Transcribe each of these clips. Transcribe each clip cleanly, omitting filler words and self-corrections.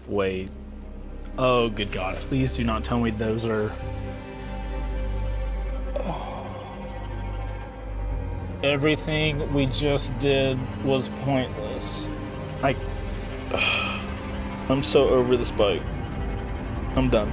Wait. Oh, good God. Please do not tell me those are... Everything we just did was pointless. I'm so over this bike. I'm done.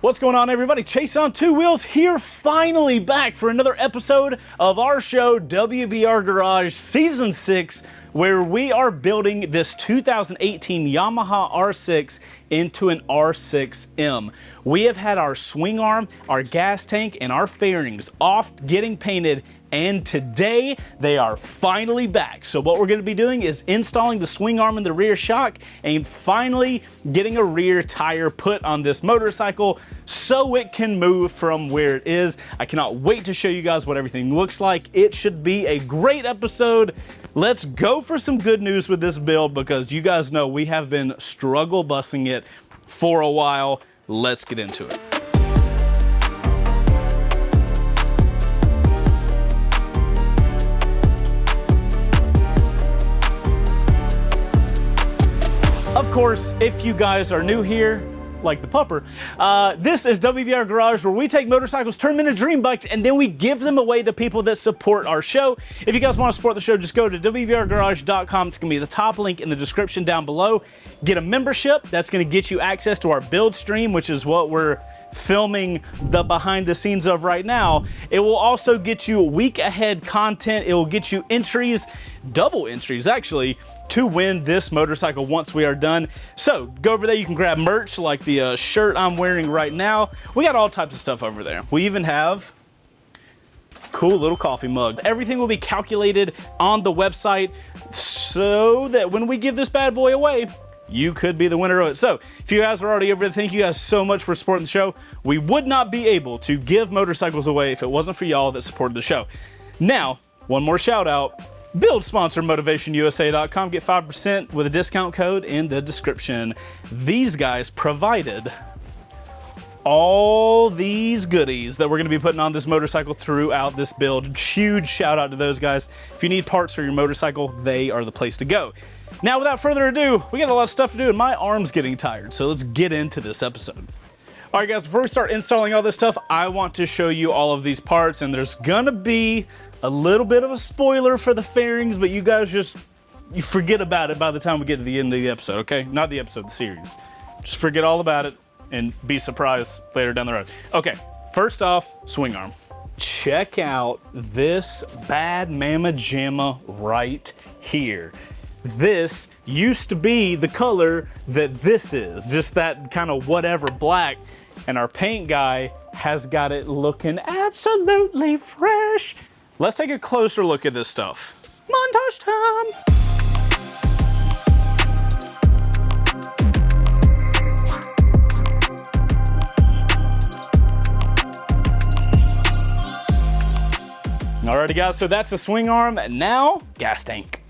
What's going on, everybody? Chaseontwowheels here, finally back for another episode of our show, WBRGarage Season 6, where we are building this 2018 Yamaha R6 into an R6M. We have had our swing arm, our gas tank, and our fairings off getting painted, and today they are finally back. So what we're going to be doing is installing the swing arm in the rear shock and finally getting a rear tire put on this motorcycle so it can move from where it is. I cannot wait to show you guys what everything looks like. It should be a great episode. Let's go for some good news with this build, because you guys know we have been struggle busting it for a while. Let's get into it. Of course, if you guys are new here, like the pupper, this is WBRGarage, where we take motorcycles, turn them into dream bikes, and then we give them away to people that support our show. If you guys want to support the show, just go to WBRGarage.com. It's going to be the top link in the description down below. Get a membership. That's going to get you access to our build stream, which is what we're filming the behind the scenes of right now. It will also get you week ahead content. It will get you entries, double entries actually, to win this motorcycle once we are done. So go over there, you can grab merch like the shirt I'm wearing right now. We got all types of stuff over there. We even have cool little coffee mugs. Everything will be calculated on the website so that when we give this bad boy away, you could be the winner of it. So if you guys are already over there, thank you guys so much for supporting the show. We would not be able to give motorcycles away if it wasn't for y'all that supported the show. Now, one more shout out. Build sponsor motivationusa.com. Get 5% with a discount code in the description. These guys provided all these goodies that we're going to be putting on this motorcycle throughout this build. Huge shout out to those guys. If you need parts for your motorcycle, they are the place to go. Now, without further ado, we got a lot of stuff to do and my arm's getting tired, so let's get into this episode. All right, guys, before we start installing all this stuff, I want to show you all of these parts, and there's gonna be a little bit of a spoiler for the fairings, but you guys you forget about it by the time we get to the end of the episode, okay? Not the episode, the series. Just forget all about it and be surprised later down the road. Okay, first off, swing arm. Check out this bad mama jamma right here. This used to be the color that this is, just that kind of whatever black, and our paint guy has got it looking absolutely fresh. Let's take a closer look at this stuff. Montage time! Alrighty guys, so that's the swing arm, and now gas tank.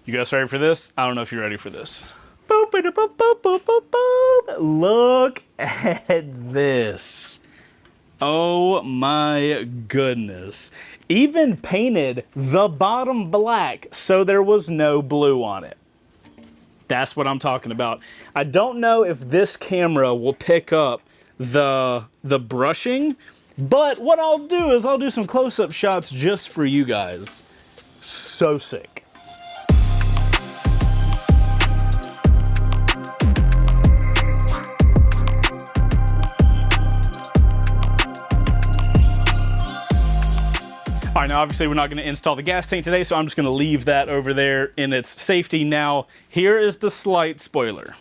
You guys ready for this? I don't know if you're ready for this. Boop, boop, boop, boop, boop, boop, boop. Look at this. Oh my goodness. Even painted the bottom black so there was no blue on it. That's what I'm talking about. I don't know if this camera will pick up the brushing, but what I'll do is I'll do some close-up shots just for you guys. So sick. All right, now obviously we're not going to install the gas tank today, so I'm just going to leave that over there in its safety. Now, here is the slight spoiler.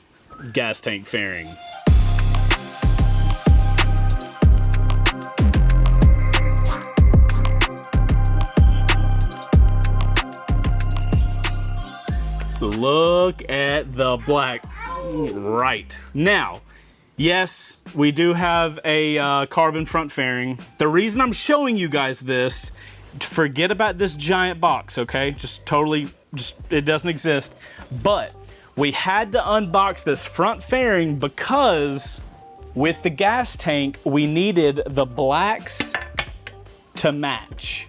Gas tank fairing. Look at the black. Right. Now, yes, we do have a carbon front fairing. The reason I'm showing you guys this, forget about this giant box, okay? It doesn't exist. But we had to unbox this front fairing because with the gas tank, we needed the blacks to match.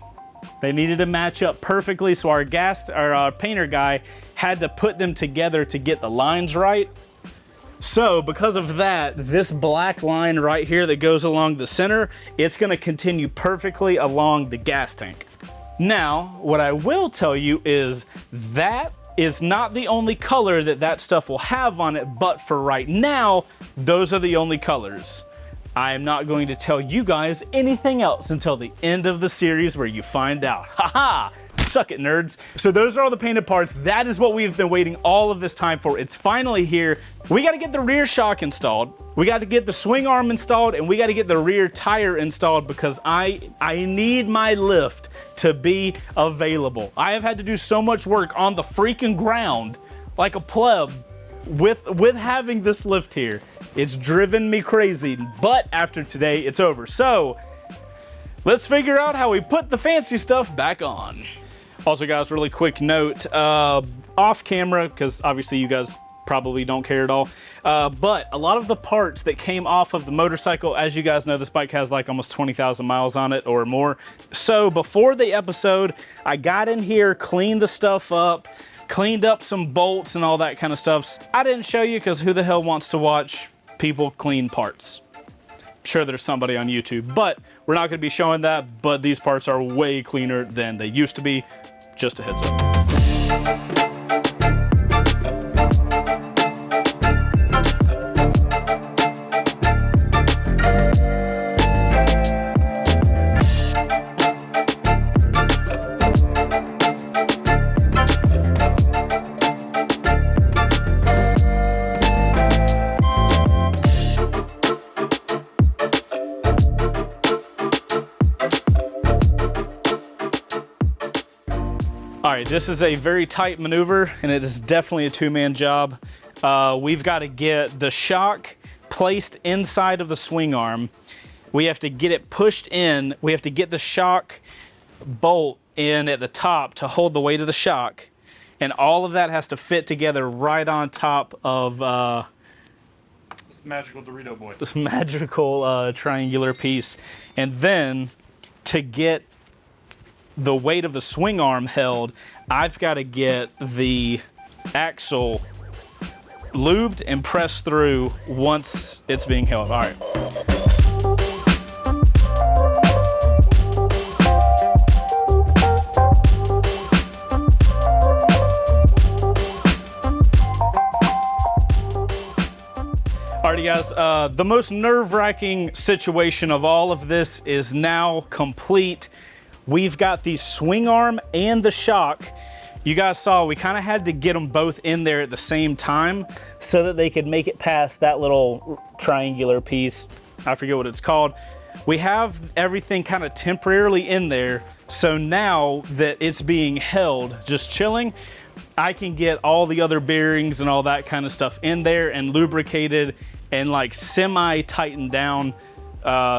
They needed to match up perfectly, so our painter guy had to put them together to get the lines right. So because of that, this black line right here that goes along the center, it's gonna continue perfectly along the gas tank. Now, what I will tell you is that is not the only color that stuff will have on it, but for right now, those are the only colors. I am not going to tell you guys anything else until the end of the series where you find out. Haha! Suck it, nerds. So those are all the painted parts. That is what we've been waiting all of this time for. It's finally here. We got to get the rear shock installed. We got to get the swing arm installed, and we got to get the rear tire installed because I need my lift to be available. I have had to do so much work on the freaking ground like a pleb with having this lift here. It's driven me crazy, but after today, it's over. So let's figure out how we put the fancy stuff back on. Also, guys, really quick note, off camera, because obviously you guys probably don't care at all, but a lot of the parts that came off of the motorcycle, as you guys know, this bike has like almost 20,000 miles on it or more. So before the episode, I got in here, cleaned the stuff up, cleaned up some bolts and all that kind of stuff. I didn't show you because who the hell wants to watch people clean parts? Sure, there's somebody on YouTube, but we're not going to be showing that. But these parts are way cleaner than they used to be. Just a heads up. All right, this is a very tight maneuver, and it is definitely a two-man job. We've got to get the shock placed inside of the swing arm. We have to get it pushed in. We have to get the shock bolt in at the top to hold the weight of the shock. And all of that has to fit together right on top of this magical Dorito boy. This magical triangular piece. And then to get the weight of the swing arm held, I've got to get the axle lubed and pressed through once it's being held. All right. Alrighty, guys, the most nerve-wracking situation of all of this is now complete. We've got the swing arm and the shock. You guys saw we kind of had to get them both in there at the same time so that they could make it past that little triangular piece. I forget what it's called. We have everything kind of temporarily in there. So now that it's being held, just chilling, I can get all the other bearings and all that kind of stuff in there and lubricated and like semi-tightened down.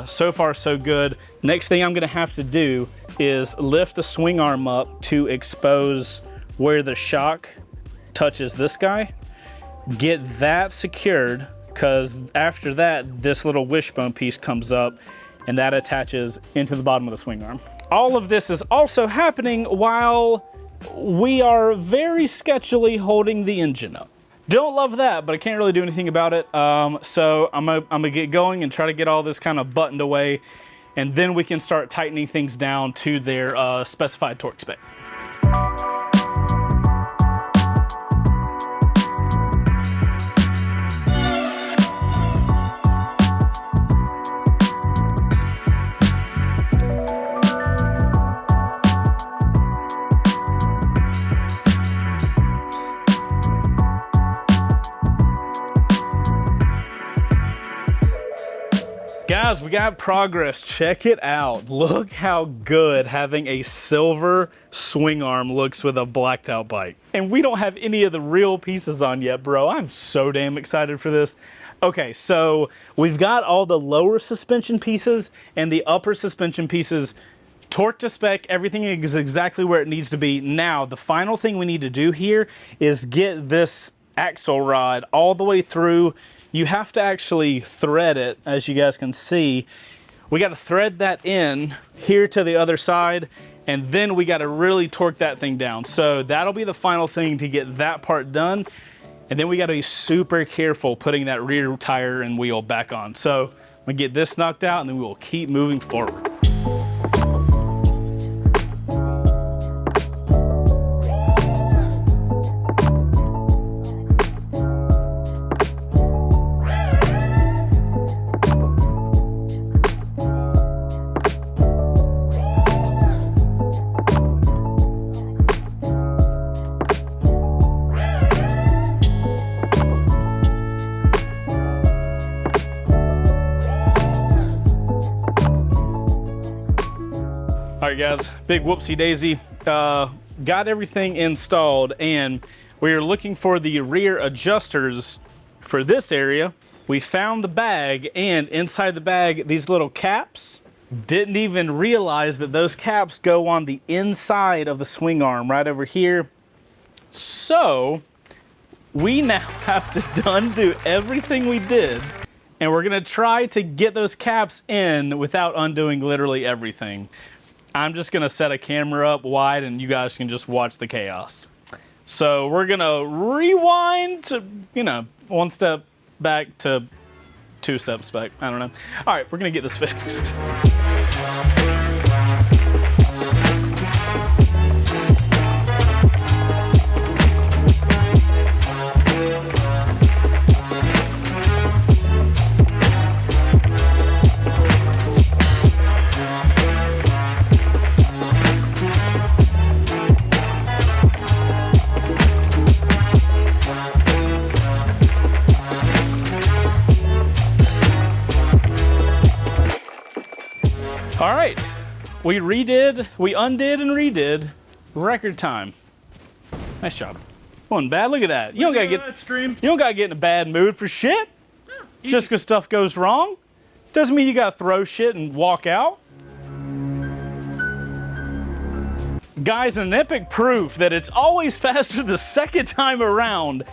So far, so good. Next thing I'm gonna have to do is lift the swing arm up to expose where the shock touches this guy. Get that secured, because after that, this little wishbone piece comes up and that attaches into the bottom of the swing arm. All of this is also happening while we are very sketchily holding the engine up. Don't love that, but I can't really do anything about it. So I'm gonna get going and try to get all this kind of buttoned away, and then we can start tightening things down to their specified torque spec. Guys, we got progress. Check it out. Look how good having a silver swing arm looks with a blacked out bike. And we don't have any of the real pieces on yet, bro. I'm so damn excited for this. Okay, so we've got all the lower suspension pieces and the upper suspension pieces torque to spec. Everything is exactly where it needs to be. Now, the final thing we need to do here is get this axle rod all the way through. You have to actually thread it, as you guys can see. We got to thread that in here to the other side, and then we got to really torque that thing down. So that'll be the final thing to get that part done. And then we got to be super careful putting that rear tire and wheel back on. So I'm gonna get this knocked out and then we will keep moving forward. All right, guys, big whoopsie daisy. Got everything installed and we are looking for the rear adjusters for this area. We found the bag, and inside the bag, these little caps. Didn't even realize that those caps go on the inside of the swing arm right over here. So we now have to undo everything we did, and we're gonna try to get those caps in without undoing literally everything. I'm just gonna set a camera up wide and you guys can just watch the chaos. So we're gonna rewind to, you know, 1 step back to 2 steps back. I don't know. All right, we're gonna get this fixed. All right, we undid and redid, record time. Nice job. Wasn't bad, look at that. You don't gotta get in a bad mood for shit. Just because stuff goes wrong. Doesn't mean you gotta throw shit and walk out. Guys, an epic proof that it's always faster the second time around.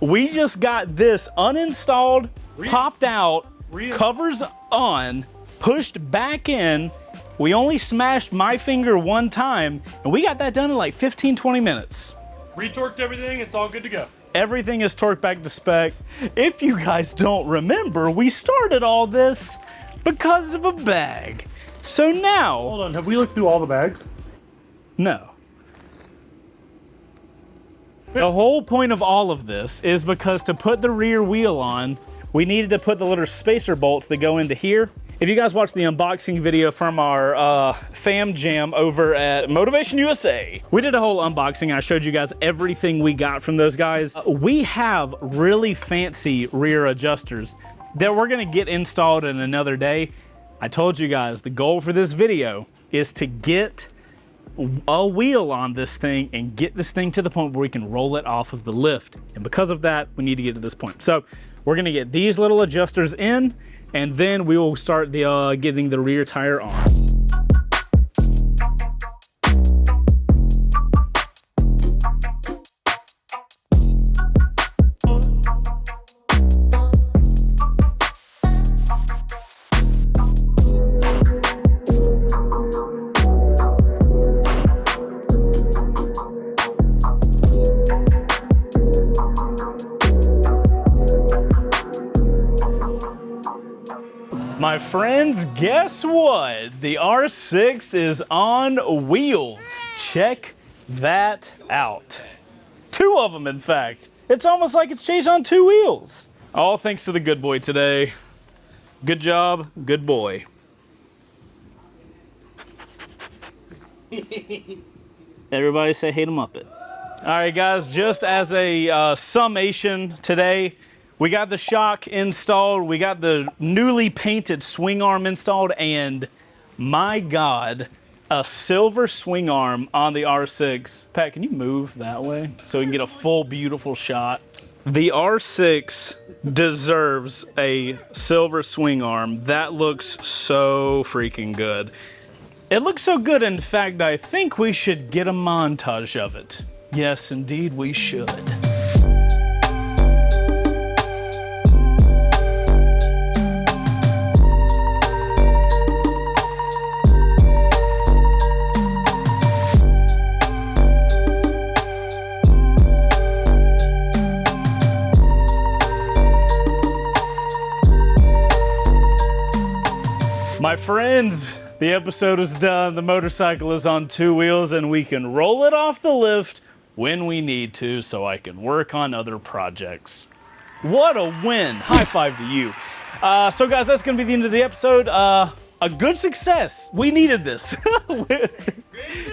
We just got this uninstalled, popped out, covers on, pushed back in. We only smashed my finger 1 time, and we got that done in like 15, 20 minutes. Retorqued everything, it's all good to go. Everything is torqued back to spec. If you guys don't remember, we started all this because of a bag. So now... Hold on, have we looked through all the bags? No. The whole point of all of this is because to put the rear wheel on, we needed to put the little spacer bolts that go into here. If you guys watched the unboxing video from our fam jam over at Motivation USA, we did a whole unboxing. I showed you guys everything we got from those guys. We have really fancy rear adjusters that we're gonna get installed in another day. I told you guys the goal for this video is to get a wheel on this thing and get this thing to the point where we can roll it off of the lift. And because of that, we need to get to this point. So we're gonna get these little adjusters in, and then we will start the getting the rear tire on. My friends, guess what? The R6 is on wheels. Check that out. 2 of them, in fact. It's almost like it's chased on 2 wheels. All thanks to the good boy today. Good job, good boy. Everybody say hey to Muppet. All right, guys, just as a summation today, we got the shock installed, we got the newly painted swing arm installed, and my God, a silver swing arm on the R6. Pat, can you move that way so we can get a full, beautiful shot? The R6 deserves a silver swing arm. That looks so freaking good. It looks so good, in fact, I think we should get a montage of it. Yes, indeed, we should. My friends, the episode is done. The motorcycle is on 2 wheels and we can roll it off the lift when we need to so I can work on other projects. What a win. High five to you. So guys, that's gonna be the end of the episode. A good success. We needed this.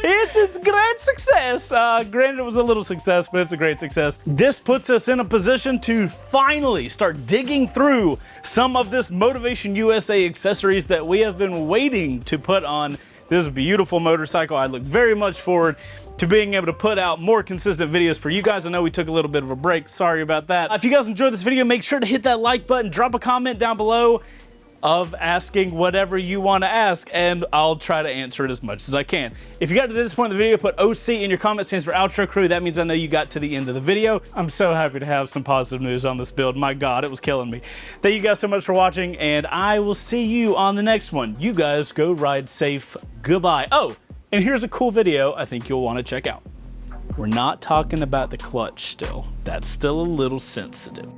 It's a great success. Granted, it was a little success, but it's a great success. This puts us in a position to finally start digging through some of this Motivation USA accessories that we have been waiting to put on this beautiful motorcycle. I look very much forward to being able to put out more consistent videos for you guys. I know we took a little bit of a break. Sorry about that. If you guys enjoyed this video, make sure to hit that like button, drop a comment down below of asking whatever you want to ask, and I'll try to answer it as much as I can. If you got to this point in the video, put OC in your comment, stands for outro crew. That means I know you got to the end of the video. I'm so happy to have some positive news on this build. My God, it was killing me. Thank you guys so much for watching, and I will see you on the next one. You guys go ride safe. Goodbye. Oh, and here's a cool video I think you'll want to check out. We're not talking about the clutch still. That's still a little sensitive.